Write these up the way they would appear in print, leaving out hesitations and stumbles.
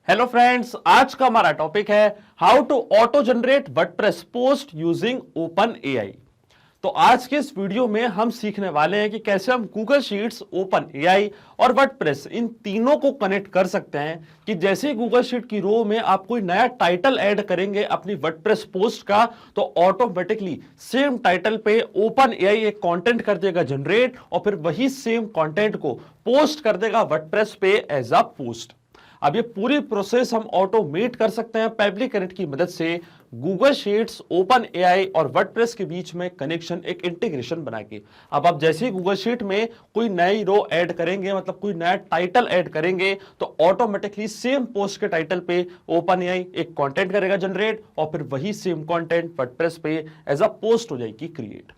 Hello friends, आज का हमारा टॉपिक है how to auto generate WordPress post using open AI. तो आज के इस वीडियो में हम सीखने वाले हैं कि कैसे हम गूगल शीट्स, ओपन एआई और वर्डप्रेस इन तीनों को कनेक्ट कर सकते हैं कि जैसे ही गूगल शीट की रो में आप कोई नया टाइटल ऐड करेंगे अपनी वर्डप्रेस पोस्ट का, तो ऑटोमेटिकली सेम टाइटल पे ओपन एआई एक कंटेंट कर देगा जनरेट और फिर वही सेम कंटेंट को पोस्ट कर देगा वर्डप्रेस पे एज अ पोस्ट। अब ये पूरी प्रोसेस हम ऑटोमेट कर सकते हैं पेबली कनेक्ट की मदद से गूगल शीट्स, ओपन एआई और वर्डप्रेस के बीच में कनेक्शन, एक इंटीग्रेशन बना के। अब आप जैसे ही गूगल शीट में कोई नई रो ऐड करेंगे, मतलब कोई नया टाइटल ऐड करेंगे, तो ऑटोमेटिकली सेम पोस्ट के टाइटल पे ओपन एआई एक कंटेंट करेगा जनरेट और फिर वही सेम कंटेंट वर्डप्रेस पे एज अ पोस्ट हो जाएगी क्रिएट।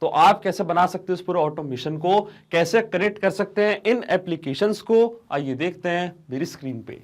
तो आप कैसे बना सकते हैं इस पूरे ऑटोमेशन को, कैसे कनेक्ट कर सकते हैं इन एप्लीकेशंस को, आइए देखते हैं मेरी स्क्रीन पे।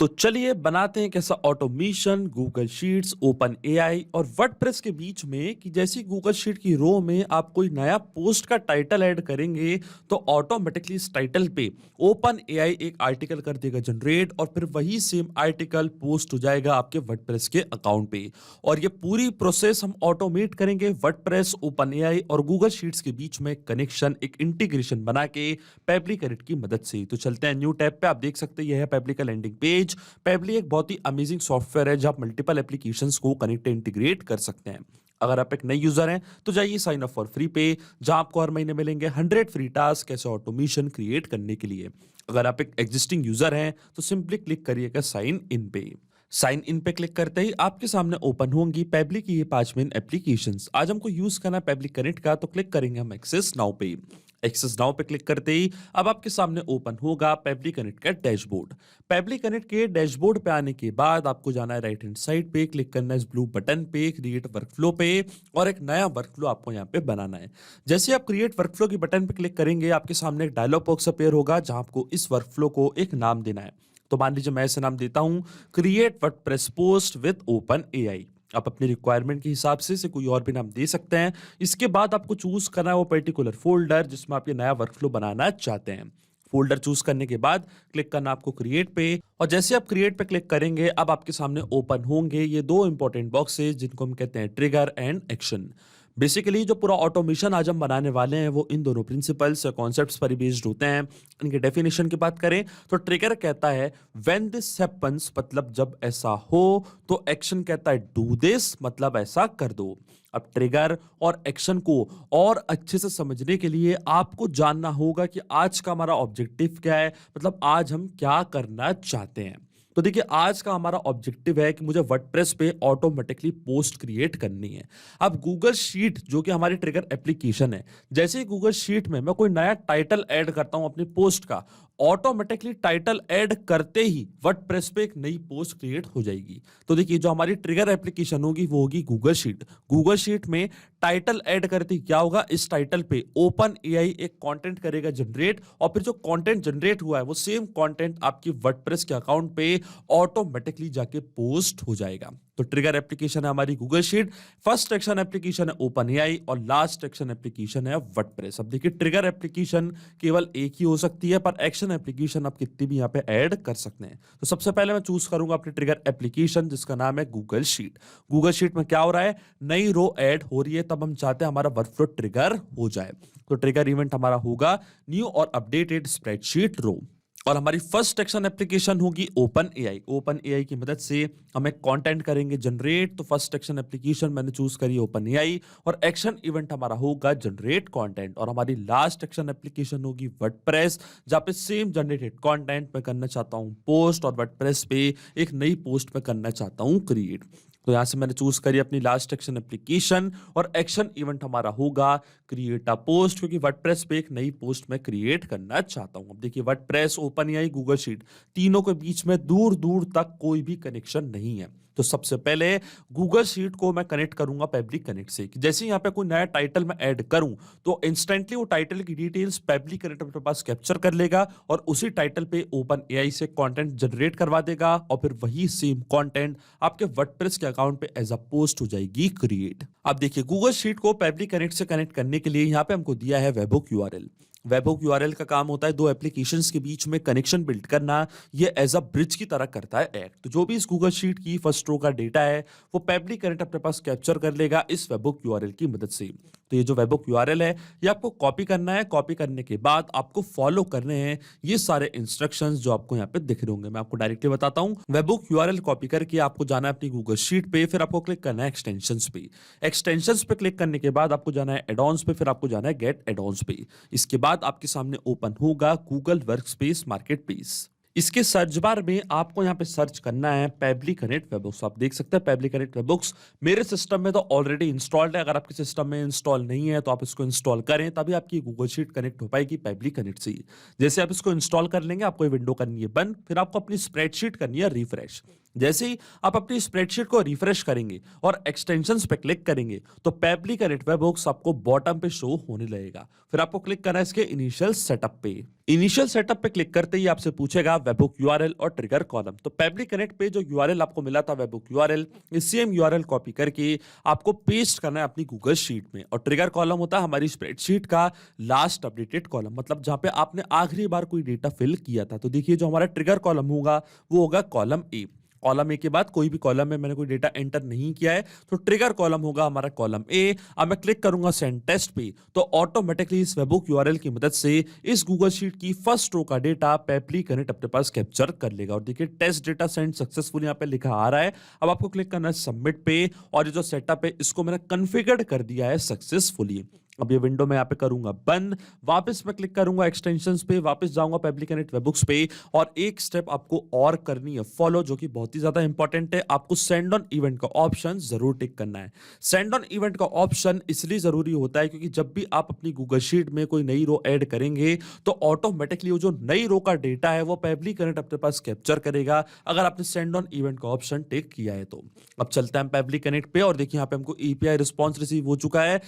तो चलिए बनाते हैं कैसा automation Google sheets, open AI और वर्डप्रेस के बीच में कि जैसी गूगल शीट की रो में आप कोई नया पोस्ट का टाइटल ऐड करेंगे तो ऑटोमेटिकली इस टाइटल पे ओपन एआई एक आर्टिकल कर देगा जनरेट और फिर वही सेम आर्टिकल पोस्ट हो जाएगा आपके वर्डप्रेस के अकाउंट पे। और ये पूरी प्रोसेस हम ऑटोमेट करेंगे वर्डप्रेस, ओपन एआई और गूगल शीट्स के बीच में कनेक्शन, एक इंटीग्रेशन बना के पेबली कनेक्ट की मदद से। तो चलते हैं न्यू टैब पे। आप देख सकते हैं यह है पेबली का लैंडिंग पेज। पेबली एक बहुत ही अमेजिंग सॉफ्टवेयर है जहां आप मल्टीपल एप्लीकेशंस को कनेक्ट इंटीग्रेट कर सकते हैं। अगर आप एक नए यूजर हैं तो जाइए साइन अप फॉर फ्री पे, जहां आपको हर महीने मिलेंगे 100 फ्री टास्क ऐसे ऑटोमेशन क्रिएट करने के लिए। अगर आप एक एग्जिस्टिंग यूजर हैं तो सिंपली क्लिक करिएगा साइन इन पे। साइन इन पे क्लिक करते ही आपके सामने ओपन होंगी पेबली की ये 5 मेन एप्लीकेशंस। आज हमको यूज करना है पेबली कनेक्ट का, तो क्लिक करेंगे हम एक्सेस नाउ पे। एक्सेस नाउ पे क्लिक करते ही अब आपके सामने ओपन होगा पेबली कनेक्ट का डैशबोर्ड। पेबली कनेक्ट के डैशबोर्ड पे आने के बाद आपको जाना है राइट हैंड साइड पे, क्लिक करना है इस ब्लू बटन पे क्रिएट वर्कफ्लो पे और एक नया वर्कफ्लो आपको यहाँ पे बनाना है। जैसे आप क्रिएट वर्कफ्लो की बटन पे क्लिक करेंगे आपके सामने एक डायलॉग बॉक्स अपीयर होगा जहां आपको इस वर्कफ्लो को एक नाम देना है। तो मान लीजिए मैं ऐसे नाम देता हूं create WordPress post with open AI. आप अपनी रिक्वायरमेंट के हिसाब से कोई और भी नाम दे सकते हैं। इसके बाद आपको चूज करना है वो पर्टिकुलर फोल्डर जिसमें आप ये नया वर्कफ्लो बनाना चाहते हैं। फोल्डर चूज करने के बाद क्लिक करना आपको क्रिएट पे, और जैसे आप क्रिएट पे क्लिक करेंगे अब आपके सामने ओपन होंगे ये दो इंपॉर्टेंट बॉक्सेस जिनको हम कहते हैं ट्रिगर एंड एक्शन। बेसिकली जो पूरा ऑटोमेशन आज हम बनाने वाले हैं वो इन दोनों प्रिंसिपल्स या कॉन्सेप्ट्स पर बेस्ड होते हैं। इनके डेफिनेशन की बात करें तो ट्रिगर कहता है व्हेन दिस हैपेंस, मतलब जब ऐसा हो, तो एक्शन कहता है डू दिस, मतलब ऐसा कर दो। अब ट्रिगर और एक्शन को और अच्छे से समझने के लिए आपको जानना होगा कि आज का हमारा ऑब्जेक्टिव क्या है, मतलब आज हम क्या करना चाहते हैं। तो देखिए आज का हमारा ऑब्जेक्टिव है कि मुझे वर्डप्रेस पे ऑटोमेटिकली पोस्ट क्रिएट करनी है। अब गूगल शीट जो कि हमारी ट्रिगर एप्लीकेशन है, जैसे ही गूगल शीट में मैं कोई नया टाइटल ऐड करता हूं अपनी पोस्ट का, ऑटोमेटिकली टाइटल ऐड करते ही वर्डप्रेस पे एक नई पोस्ट क्रिएट हो जाएगी। तो देखिए जो हमारी ट्रिगर एप्लीकेशन होगी वो होगी गूगल शीट। गूगल शीट में टाइटल ऐड करते ही क्या होगा, इस टाइटल पे ओपन एआई एक कंटेंट करेगा जनरेट और फिर जो कंटेंट जनरेट हुआ है वो सेम कंटेंट आपकी वर्डप्रेस के अकाउंट पे ऑटोमेटिकली जाके पोस्ट हो जाएगा। तो ट्रिगर एप्लीकेशन है हमारी Google sheet, first action application है ओपन एआई और लास्ट एक्शन एप्लीकेशन है वर्डप्रेस। अब देखिए ट्रिगर एप्लीकेशन केवल एक ही हो सकती है पर एक्शन एप्लीकेशन आप कितनी भी यहाँ पे ऐड कर सकते हैं। तो सबसे पहले मैं चूज करूंगा अपनी ट्रिगर एप्लीकेशन जिसका नाम है गूगल शीट। गूगल शीट में क्या हो रहा है, नई रो ऐड हो रही है, तब हम चाहते हैं हमारा वर्कफ्लो ट्रिगर हो जाए। तो ट्रिगर इवेंट हमारा होगा न्यू और अपडेटेड स्प्रेडशीट रो। और हमारी फर्स्ट एक्शन एप्लीकेशन होगी ओपन एआई। ओपन एआई की मदद से हम एक कंटेंट करेंगे जनरेट। तो फर्स्ट एक्शन एप्लीकेशन मैंने चूज करी ओपन एआई और एक्शन इवेंट हमारा होगा जनरेट कंटेंट। और हमारी लास्ट एक्शन एप्लीकेशन होगी वर्डप्रेस, जहां पे सेम जनरेटेड कंटेंट मैं करना चाहता हूं पोस्ट और वर्डप्रेस पे एक नई पोस्ट में करना चाहता हूं क्रिएट। तो यहां से मैंने चूज करी अपनी लास्ट एक्शन एप्लीकेशन और एक्शन इवेंट हमारा होगा क्रिएट अ पोस्ट, क्योंकि वर्डप्रेस पे एक नई पोस्ट मैं क्रिएट करना चाहता हूं। अब देखिए WordPress, open AI, Google sheet तीनों के बीच में दूर दूर तक कोई भी कनेक्शन नहीं है। तो सबसे पहले गूगल शीट को मैं कनेक्ट करूंगा पेबली कनेक्ट से। जैसे ही यहाँ पे कोई नया टाइटल मैं ऐड करूं तो इंस्टेंटली वो टाइटल की डिटेल्स पेबली कनेक्ट अपने पास कैप्चर कर लेगा और उसी टाइटल पे ओपन एआई से कंटेंट जनरेट करवा देगा और फिर वही सेम कंटेंट आपके वर्डप्रेस के अकाउंट पे एज अ पोस्ट हो जाएगी क्रिएट। अब देखिए गूगल शीट को पेबली कनेक्ट से कनेक्ट करने के लिए यहाँ पे हमको दिया है वेबहोक यूआरएल। वेबहुक यूआरएल का काम होता है दो एप्लीकेशंस के बीच में कनेक्शन बिल्ड करना। ये एज अ ब्रिज की तरह करता है एक्ट। तो जो भी इस गूगल शीट की फर्स्ट रो का डेटा है वो पेबली करंट अपने पास कैप्चर कर लेगा इस वेबहुक यूआरएल की मदद से। तो ये जो वेबहुक यूआरएल है ये आपको कॉपी करना है। कॉपी करने के बाद आपको फॉलो करने हैं ये सारे इंस्ट्रक्शंस जो आपको यहाँ पे दिख रहे होंगे। मैं आपको डायरेक्टली बताता हूँ। वेबहुक यूआरएल कॉपी करके आपको जाना है अपनी गूगल शीट पे, फिर आपको क्लिक करना है एक्सटेंशंस पे। एक्सटेंशंस पे क्लिक करने के बाद आपको जाना है एडॉन्स पे, फिर आपको जाना है गेट एडॉन्स पे। इसके बाद आपके सामने ओपन होगा गूगल वर्कस्पेस मार्केटप्लेस। इसके सर्च बार में आपको यहाँ पे सर्च करना है पेबली कनेक्ट वेबबुक्स। आप देख सकते हैं पेबली कनेक्ट वेबबुक्स मेरे सिस्टम में तो ऑलरेडी इंस्टॉल्ड है। अगर आपके सिस्टम में इंस्टॉल नहीं है तो आप इसको इंस्टॉल करें, तभी आपकी गूगल शीट कनेक्ट हो पाएगी पेबली कनेक्ट से। जैसे आप इसको इंस्टॉल कर लेंगे आपको ये विंडो करनी है बंद, फिर आपको अपनी स्प्रेडशीट करनी है रिफ्रेश। जैसे ही आप अपनी स्प्रेडशीट को रिफ्रेश करेंगे और एक्सटेंशंस पे क्लिक करेंगे तो पेबली कनेक्ट वेबबुक्स आपको बॉटम पे शो होने लगेगा। फिर आपको क्लिक करना है इसके इनिशियल सेटअप पे। इनिशियल सेटअप पे क्लिक करते ही आपसे पूछेगा वेबहुक यूआरएल और ट्रिगर कॉलम। तो पेबली कनेक्ट पे जो यूआरएल आपको मिला था वेबहुक यूआरएल, इस सेम यूआरएल कॉपी करके आपको पेस्ट करना है अपनी गूगल शीट में। और ट्रिगर कॉलम होता है हमारी स्प्रेडशीट का लास्ट अपडेटेड कॉलम, मतलब जहां पे आपने आखिरी बार कोई डेटा फिल किया था। तो देखिए जो हमारा ट्रिगर कॉलम होगा वो होगा कॉलम ए। कॉलम ए के बाद कोई भी कॉलम में मैंने कोई डेटा एंटर नहीं किया है तो ट्रिगर कॉलम होगा हमारा कॉलम ए। अब मैं क्लिक करूंगा सेंड टेस्ट पे तो ऑटोमेटिकली इस वेबहुक यूआरएल की मदद से इस गूगल शीट की फर्स्ट रो का डेटा पेबली कनेक्ट अपने पास कैप्चर कर लेगा। और देखिए टेस्ट डेटा सेंड सक्सेसफुल यहाँ पे लिखा आ रहा है। अब आपको क्लिक करना है सबमिट पे और ये जो सेटअप है इसको मैंने कॉन्फ़िगर कर दिया है सक्सेसफुली। अब ये विंडो मैं यहाँ पे करूंगा बंद, वापस मैं क्लिक करूंगा एक्सटेंशंस पे, वापस जाऊंगा पेबली कनेक्ट वेबबुक्स पे और एक स्टेप आपको और करनी है फॉलो, जो कि बहुत ही ज्यादा इंपॉर्टेंट है। आपको सेंड ऑन इवेंट का ऑप्शन जरूर टिक करना है। सेंड ऑन इवेंट का ऑप्शन इसलिए जरूरी होता है क्योंकि जब भी आप अपनी गूगल शीट में कोई नई रो ऐड करेंगे तो ऑटोमेटिकली वो जो नई रो का डेटा है वो पेबली कनेक्ट अपने पास कैप्चर करेगा अगर आपने सेंड ऑन इवेंट का ऑप्शन टिक किया है तो। अब चलते हैं पेबली कनेक्ट पे और देखिए यहाँ पे हमको एपीआई रिस्पॉन्स रिसीव हो चुका है।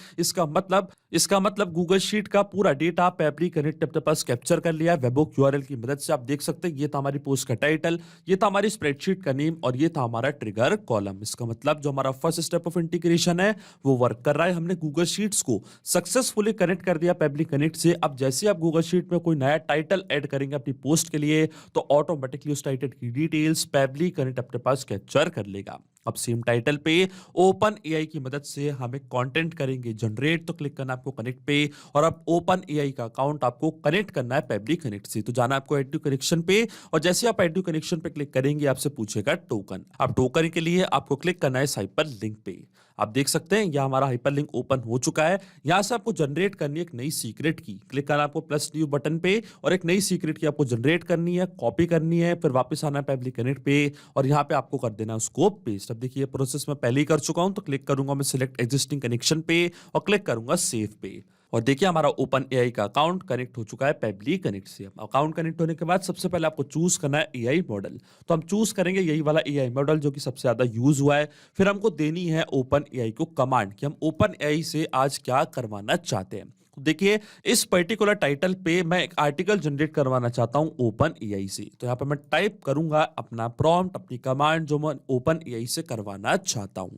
इसका मतलब गूगल शीट का पूरा डेटा पेबली कनेक्ट अपने पास कैप्चर कर लिया है वेबहुक यूआरएल की मदद से। आप देख सकते हैं ये था हमारी पोस्ट का टाइटल, ये था हमारी स्प्रेडशीट का नेम और ये था हमारा ट्रिगर कॉलम। इसका मतलब जो हमारा फर्स्ट स्टेप ऑफ इंटीग्रेशन है वो वर्क कर रहा है। हमने गूगल शीट्स को सक्सेसफुली कनेक्ट कर दिया पेबली कनेक्ट से। अब जैसे आप गूगल शीट में कोई नया टाइटल ऐड करेंगे अपनी पोस्ट के लिए तो ऑटोमेटिकली उस टाइटल की डिटेल्स पेबली कनेक्ट अपने पास कैप्चर कर लेगा। अब सेम टाइटल पे ओपन एआई की मदद से हमें कंटेंट करेंगे जनरेट, तो क्लिक करना है आपको कनेक्ट पे और अब ओपन एआई का अकाउंट आपको कनेक्ट करना है पेबली कनेक्ट से। तो जाना है आपको ऐड टू कनेक्शन पे और जैसे आप ऐड टू कनेक्शन पे क्लिक करेंगे आपसे पूछेगा टोकन। अब टोकन के लिए आपको क्लिक करना है इस हाइपर लिंक पे। आप देख सकते हैं यह हमारा हाइपर लिंक ओपन हो चुका है। यहां से आपको जनरेट करनी है एक नई सीक्रेट की। क्लिक करना आपको प्लस न्यू बटन पे और एक नई सीक्रेट की आपको जनरेट करनी है, कॉपी करनी है, फिर वापस आना है पेबली कनेक्ट पे और यहाँ पे आपको कर देना है उसको पेस्ट। अब देखिए प्रोसेस मैं पहले ही कर चुका हूं तो क्लिक करूंगा मैं सिलेक्ट एग्जिस्टिंग कनेक्शन पे और क्लिक करूंगा सेव पे और देखिए हमारा ओपन एआई का अकाउंट कनेक्ट हो चुका है पेबली कनेक्ट से। अकाउंट कनेक्ट होने के बाद सबसे पहले आपको चूज करना है एआई मॉडल। तो हम चूज करेंगे यही वाला एआई मॉडल जो कि सबसे ज्यादा यूज हुआ है। फिर हमको देनी है ओपन एआई को कमांड कि हम ओपन एआई से आज क्या करवाना चाहते हैं। देखिए इस पर्टिकुलर टाइटल पे मैं एक आर्टिकल जनरेट करवाना चाहता हूं ओपन एआई से। तो यहां पे मैं टाइप करूंगा अपना प्रॉम्प्ट, अपनी कमांड जो मैं ओपन एआई से करवाना चाहता हूं।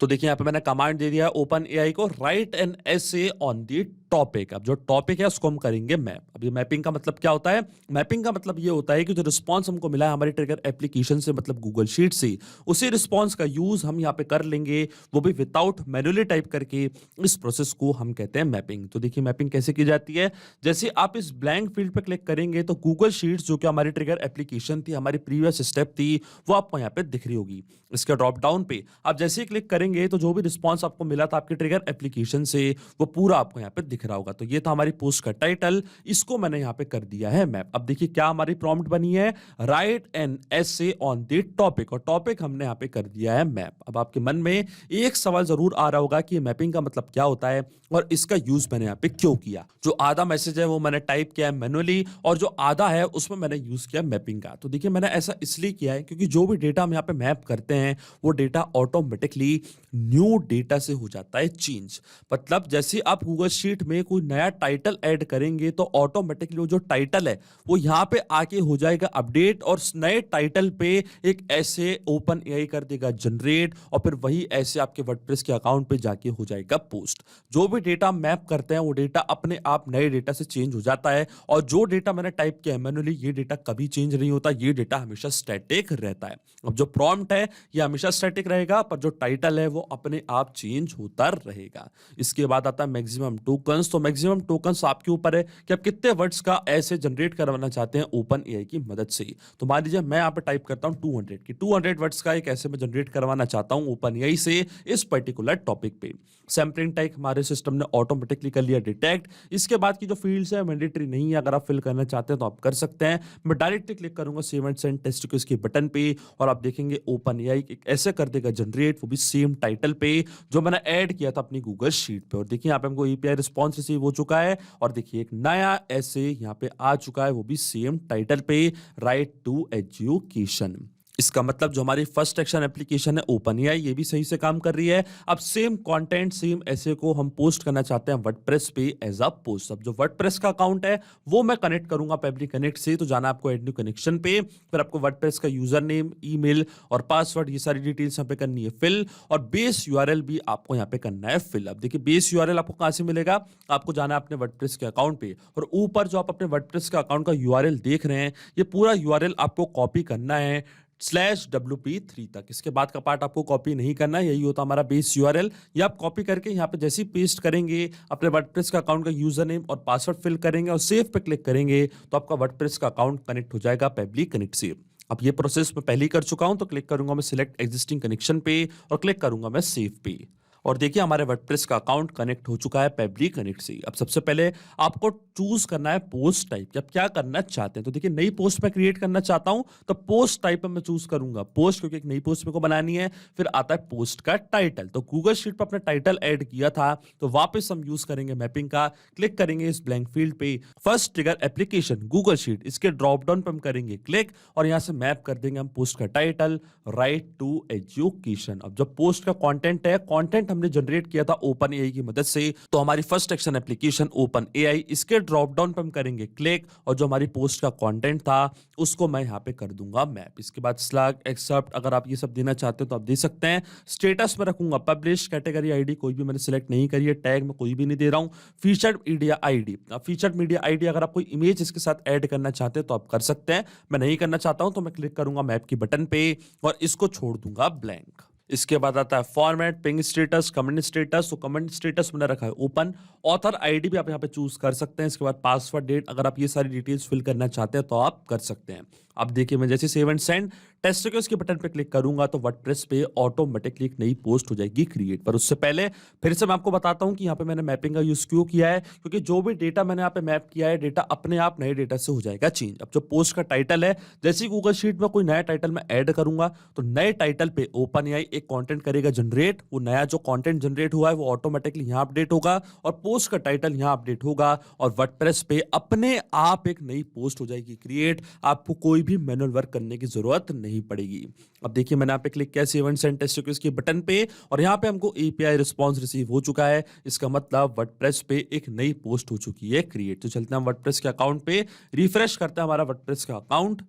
तो देखिए यहाँ पे मैंने कमांड दे दिया है ओपन एआई को right an essay on the topic. अब जो टॉपिक है उसको हम करेंगे मैप। अब ये मैपिंग का मतलब क्या होता है? मैपिंग का मतलब ये होता है कि जो रिस्पांस हमको मिला है हमारी ट्रिगर एप्लीकेशन से मतलब गूगल शीट से, उसी रिस्पांस का यूज हम यहाँ पे कर लेंगे, वो भी विदाउट मैन्युअली टाइप करके। इस प्रोसेस को हम कहते हैं मैपिंग। तो देखिए मैपिंग कैसे की जाती है। जैसे आप इस ब्लैंक फील्ड पे क्लिक करेंगे तो गूगल शीट्स जो कि हमारी ट्रिगर एप्लीकेशन थी, हमारी प्रीवियस स्टेप थी, वो आपको यहाँ पे दिख रही होगी। इसके ड्रॉप डाउन पे आप जैसे ही क्लिक करेंगे तो जो भी रिस्पांस आपको मिला था आपके ट्रिगर एप्लीकेशन से वो पूरा आपको यहाँ पे दिख रहा होगा। तो ये था हमारी पोस्ट का टाइटल, इसको मैंने यहाँ पे कर दिया है मैप। अब देखिए क्या हमारी प्रॉम्प्ट बनी है, right an essay on the topic, और टॉपिक हमने यहाँ पे कर दिया है मैप। अब आपके मन में एक सवाल जरूर आ रहा होगा कि ये मैपिंग का मतलब क्या होता है और इसका यूज मैंने यहाँ पे क्यों किया। जो आधा मैसेज है वो मैंने टाइप किया है मैनुअली और जो आधा है उसमें मैंने यूज किया मैपिंग का। तो देखिए मैंने ऐसा इसलिए किया है क्योंकि जो भी डेटा हम यहाँ पे मैप करते हैं वो डेटा ऑटोमेटिकली न्यू डेटा से हो जाता है चेंज। मतलब जैसे आप गूगल शीट में कोई नया टाइटल ऐड करेंगे तो ऑटोमेटिकली वो जो टाइटल है वो यहाँ पे आके हो जाएगा अपडेट, और नए टाइटल पे एक ऐसे ओपन एआई कर देगा जनरेट, और फिर वही ऐसे आपके वर्डप्रेस के अकाउंट पे जाके हो जाएगा पोस्ट। जो भी डेटा मैप करते हैं वो डेटा अपने आप नए डेटा से चेंज हो जाता है, और जो डेटा मैंने टाइप किया है मैन्युअली ये डेटा कभी चेंज नहीं होता, ये डेटा हमेशा स्टैटिक रहता है। अब जो प्रॉम्प्ट है ये हमेशा स्टैटिक रहेगा, पर जो टाइटल है वो अपने आप चेंज होता रहेगा। इसके बाद आता है मैक्सिमम टोकन्स। तो मैक्सिमम टोकन्स आपके ऊपर है कि आप कितने वर्ड्स का ऐसे जनरेट करवाना चाहते हैं ओपन एआई की मदद से। तो मान लीजिए मैं यहाँ पे टाइप करता हूँ 200 की 200 वर्ड्स का एक ऐसे मैं जनरेट करवाना चाहता हूँ ओपन एआई से इस पर्टिकुलर टॉपिक पे। सैम्पलिंग टाइप हमारे सिस्टम ने ऑटोमेटिकली कर लिया डिटेक्ट। इसके बाद की जो फील्ड्स है मैंडेटरी नहीं है, अगर आप फिल करना चाहते हैं तो आप कर सकते हैं। मैं डायरेक्टली क्लिक करूंगा सेव एंड सेंड टेस्टिकल्स के बटन पे, और आप देखेंगे ओपन एआई ऐसे कर देगा जनरेट, वो भी सेम टाइटल पे जो मैंने ऐड किया था अपनी गूगल शीट पे। और देखिए यहाँ पे हमको एपीआई रिस्पॉन्स रिसीव हो चुका है, और देखिए एक नया ऐसे यहाँ पे आ चुका है, वो भी सेम टाइटल पे, राइट टू एजुकेशन। इसका मतलब जो हमारी फर्स्ट एक्शन एप्लीकेशन है ओपन एआई ये भी सही से काम कर रही है। अब सेम कंटेंट सेम ऐसे को हम पोस्ट करना चाहते हैं वर्डप्रेस पे एज अ पोस्ट। अब जो वर्डप्रेस का अकाउंट है वो मैं कनेक्ट करूंगा पेबली कनेक्ट से। तो जाना आपको ऐड न्यू कनेक्शन पे, फिर आपको वर्डप्रेस का यूजर नेम, ईमेल और पासवर्ड ये सारी डिटेल्स यहाँ पे करनी है फिल, और बेस यूआरएल भी आपको यहाँ पे करना है फिल। अब देखिए बेस यूआरएल आपको कहां से मिलेगा, आपको जाना है अपने वर्डप्रेस के अकाउंट पे, और ऊपर जो आप अपने वर्डप्रेस का अकाउंट का यूआरएल देख रहे हैं ये पूरा यूआरएल आपको कॉपी करना है /WP3 तक। इसके बाद का पार्ट आपको कॉपी नहीं करना है, यही होता हमारा बेस यूआरएल। ये आप कॉपी करके यहाँ पे जैसे ही पेस्ट करेंगे अपने वर्डप्रेस का अकाउंट का यूजर नेम और पासवर्ड फिल करेंगे और सेव पे क्लिक करेंगे तो आपका वर्डप्रेस का अकाउंट कनेक्ट हो जाएगा पेबली कनेक्ट से। अब ये प्रोसेस मैं पहले ही कर चुका हूं, तो क्लिक करूंगा मैं सिलेक्ट एग्जिस्टिंग कनेक्शन पे और क्लिक करूंगा मैं सेव पे, और देखिए हमारे वर्डप्रेस का अकाउंट कनेक्ट हो चुका है पेबली कनेक्ट से। अब सबसे पहले आपको चूज करना है पोस्ट टाइप कि आप क्या करना चाहते हैं। तो देखिए नई पोस्ट मैं क्रिएट करना चाहता हूं तो पोस्ट टाइप में मैं चूज करूंगा पोस्ट, क्योंकि एक नई पोस्ट मेरे को बनानी है। फिर आता है पोस्ट का टाइटल, तो गूगल शीट पर अपना टाइटल ऐड किया था तो वापस हम यूज करेंगे मैपिंग का। क्लिक करेंगे इस ब्लैंक फील्ड पे, first trigger application Google sheet, इसके ड्रॉप डाउन पे हम करेंगे क्लिक, और यहां से मैप कर देंगे हम पोस्ट का टाइटल राइट टू एजुकेशन। अब जो पोस्ट का कंटेंट है, कंटेंट हमने जनरेट किया था ओपन एआई की मदद से, तो हमारी first action application open AI, इसके ड्रॉप डाउन पे हम करेंगे क्लिक, और जो हमारी पोस्ट का कंटेंट था उसको मैं यहां पे कर दूंगा मैप। इसके बाद स्लैग एक्सेप्ट, अगर आप ये सब देना चाहते हो तो आप दे सकते हैं। स्टेटस में रखूंगा पब्लिश, कैटेगरी आईडी कोई भी मैंने सिलेक्ट नहीं करी है, टैग में कोई भी नहीं दे रहा हूं। Featured media ID, featured media ID अगर आप कोई इमेज इसके साथ ऐड करना चाहते हैं तो आप कर सकते हैं। मैं नहीं करना चाहता हूं तो मैं क्लिक करूंगा मैप की बटन पे और इसको छोड़ दूंगा ब्लैंक। इसके बाद आता है format, ping status, comment status. तो कमेंट स्टेटस मैंने रखा है ओपन, ऑथर आईडी भी आप यहाँ पे चूज कर सकते हैं। इसके बाद पासवर्ड, डेट, अगर आप ये सारी डिटेल्स फिल करना चाहते हैं तो आप कर सकते हैं। अब देखिए मैं जैसे सेव एंड सेंड टेस्टिकल्स के बटन पे क्लिक करूंगा तो वर्डप्रेस पे ऑटोमेटिकली एक नई पोस्ट हो जाएगी क्रिएट। पर उससे पहले फिर से मैं आपको बताता हूं कि यहाँ पे मैंने मैपिंग का यूज क्यों किया है, क्योंकि जो भी डेटा मैंने यहाँ पे मैप किया है डेटा अपने आप नए डेटा से हो जाएगा चेंज। अब जो पोस्ट का टाइटल है, जैसे ही गूगल शीट में कोई नया टाइटल मैं ऐड करूंगा तो नए टाइटल पे ओपन एआई एक कंटेंट करेगा जनरेट, वो नया जो कंटेंट जनरेट हुआ है वो ऑटोमेटिकली यहाँ अपडेट होगा और पोस्ट का टाइटल यहाँ अपडेट होगा और वर्डप्रेस पे अपने आप एक नई पोस्ट हो जाएगी क्रिएट। आपको कोई भी मैनुअल वर्क करने की जरूरत नहीं पड़ेगी। अब देखिए मैंने यहाँ पे क्लिक किया सेव एंड सेंड टेस्टिकल्स के बटन पे और यहाँ पे हमको एपीआई रिस्पांस रिसीव हो चुका है। इसका मतलब वर्डप्रेस पे एक नई पोस्ट हो चुकी है क्रिएट। तो चलते हैं वर्डप्रेस के अकाउंट पे, रिफ्रेश करते हैं हमारा वर्डप्रेस का अकाउंट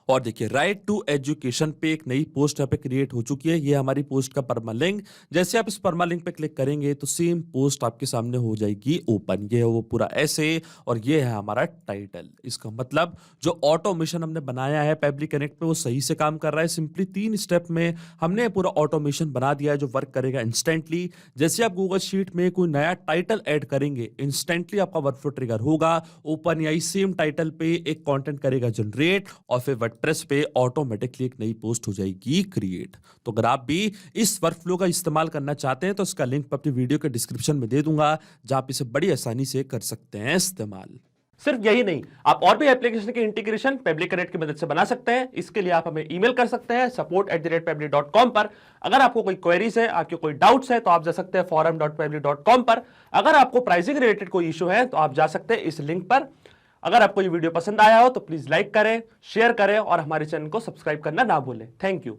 और देखिए राइट टू एजुकेशन पे एक नई पोस्ट यहाँ पे क्रिएट हो चुकी है। ये हमारी पोस्ट का परमा लिंक, जैसे आप इस परमा लिंक पे क्लिक करेंगे तो सेम पोस्ट आपके सामने हो जाएगी ओपन। ये है वो पूरा ऐसे और ये है हमारा टाइटल। इसका मतलब जो ऑटोमेशन हमने बनाया है पेबली कनेक्ट पे वो सही से काम कर रहा है। सिंपली 3 स्टेप में हमने पूरा ऑटोमेशन बना दिया है जो वर्क करेगा इंस्टेंटली। जैसे आप गूगल शीट में कोई नया टाइटल ऐड करेंगे इंस्टेंटली आपका वर्कफ्लो ट्रिगर होगा। ओपन एआई सेम टाइटल पे एक कंटेंट करेगा जनरेट और फिर वर्डप्रेस पे ऑटोमेटिकली एक नई पोस्ट हो जाएगी क्रिएट। तो अगर आप भी इस वर्कफ्लो का इस्तेमाल करना चाहते हैं तो इसका लिंक मैं अपनी वीडियो के डिस्क्रिप्शन में दे दूंगा जहां आप इसे बड़ी आसानी से कर सकते हैं इस्तेमाल। सिर्फ यही नहीं, आप और भी एप्लीकेशन के इंटीग्रेशन पेबली कनेक्ट की मदद से बना सकते हैं। इसके लिए आप हमें ईमेल कर सकते हैं support@pebly.com पर। अगर आपको कोई क्वेरीज है, आपके कोई डाउट्स है तो आप जा सकते हैं forum.pebly.com पर। अगर आपको प्राइसिंग रिलेटेड कोई इशू है तो आप जा सकते हैं इस लिंक पर। अगर आपको ये वीडियो पसंद आया हो तो प्लीज लाइक करें, शेयर करें और हमारे चैनल को सब्सक्राइब करना ना भूलें। Thank you.